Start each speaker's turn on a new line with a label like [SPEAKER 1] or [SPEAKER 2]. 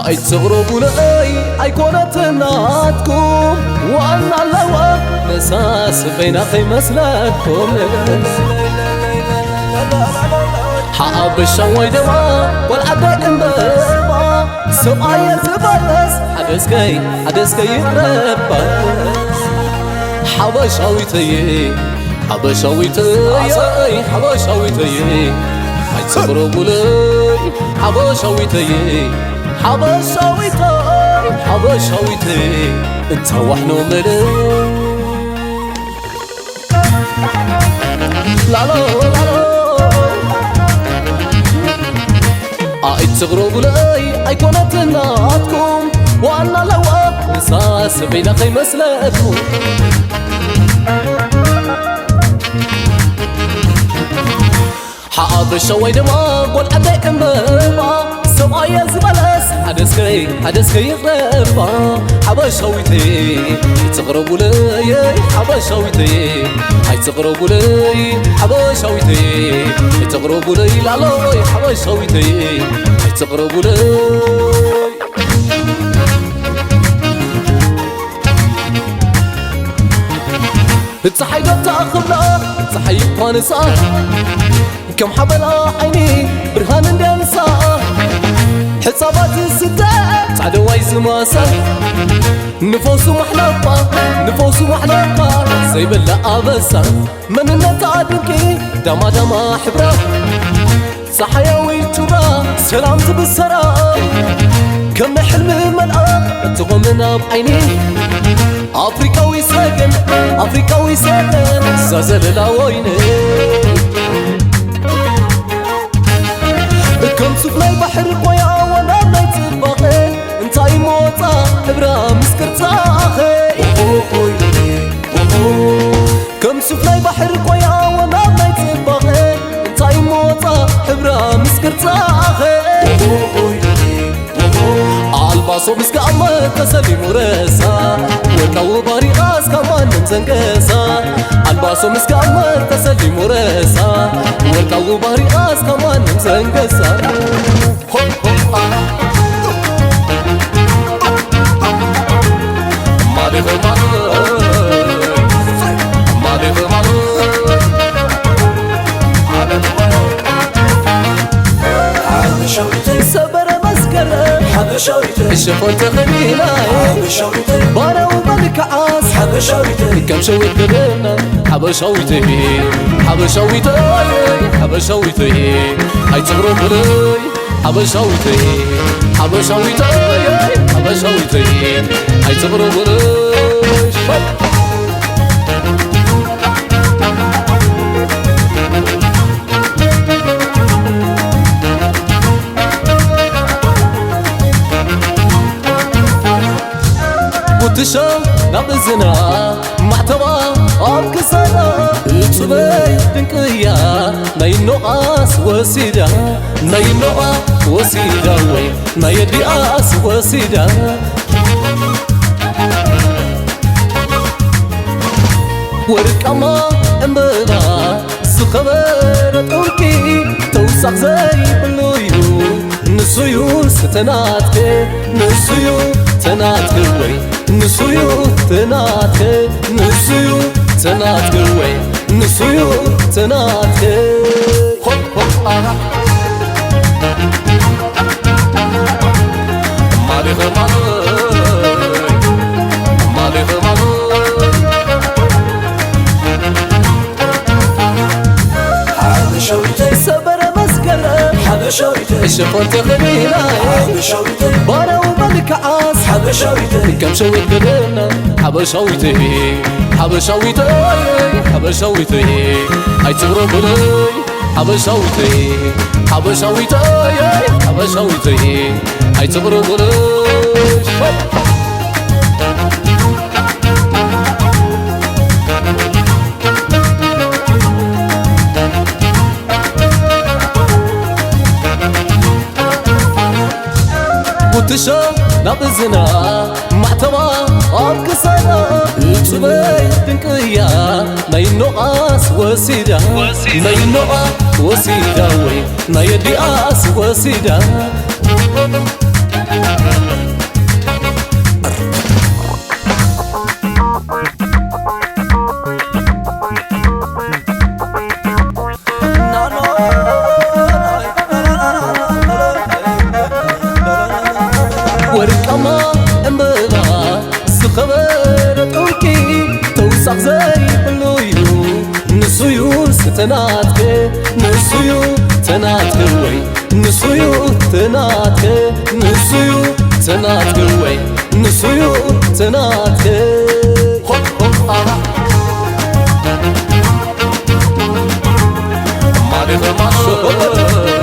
[SPEAKER 1] أي تغربوا لي أي كونت ناتكم وأنا لوا نساس بين أخي مسلككم حاب الشوي دوا والعدي انبابا سمعي زبالس حدثكي يقربا حبشاويتي حبشاويتي هاي تغربوا لي حبشاويتي انت وحنو ملي لا أي تغربوا لي أي كونت ناتكم وأنا لوا نساس بين أخي مسلككم حاب الشوي دما قول عديك مبا سمعي زبالس حدثكي يقربا حبشاويتي تغربوا لي حبشاويتي هاي تغربوا لي حبشاويتي تغربوا لي لا حبشاويتي هاي تغربوا لي تصحي قد تأخذنا تصحي فانسا كم حبلا عيني برهان اندنسا حسابات الستات عدواي زماسا نفوسو محلقا سيب الله أبسا من النتعدنكي دما حبرا صحياوي ترا سلام تبسرا كم حلم ملأ تغمنا بعيني أفريقاوي ساكن زازل لاويني كم سفلي بحر قويا وانا نايت باقي انتاي موطا حبرا مسكرتاخي كم سفلي بحر قويا وانا نايت باقي انتاي موطا حبرا مسكرتاخي الباسو مسكا أما تسلي مرسا وكاو باريغاس كمان نمزنقسا الباسو مسكا أما تسلي مرسا وكاو باريغاس كمان نمزنقسا مالي حبشاويتي الشفوت خليلاي بارا وملك عاس حبشاويتي كم شويت بدنا حبشاويتي هاي تغرب لي حبشاويتي هاي تغرب لي وتشام نبزنا معتبا أبكسنا تبي دنكيا ناينوقاس وسيدا وي نايدياس وسيدا وركما امبلا سخبر تركي توسخ زي بلويو نسيو ستناتك وي نسيو تناتك حبشاويتي سبر مسكرة حبشاويتي الشفوت خليلاي بارا وملك عاس حبشاويتي كم شويت بدنا حبشاويتي هاي تغرب لي حبشاويتي هاي تغرب لي وتشام نبزنا معتبا أبكسنا تبي دنكيا ناينوقاس وسيدا وي نايدياس وسيدا ወርቃማ እምበባ ዝኸበረ ጥንቂ ተውሳኽ ዘይብሉ እዩ ንሱዩ ስተናትከ ንሱዩ ተናትከ ወይ ንሱዩ ተናትከ ንሱዩ ተናትከ ወይ ንሱዩ ተናትከ ማሪኸ ማሾ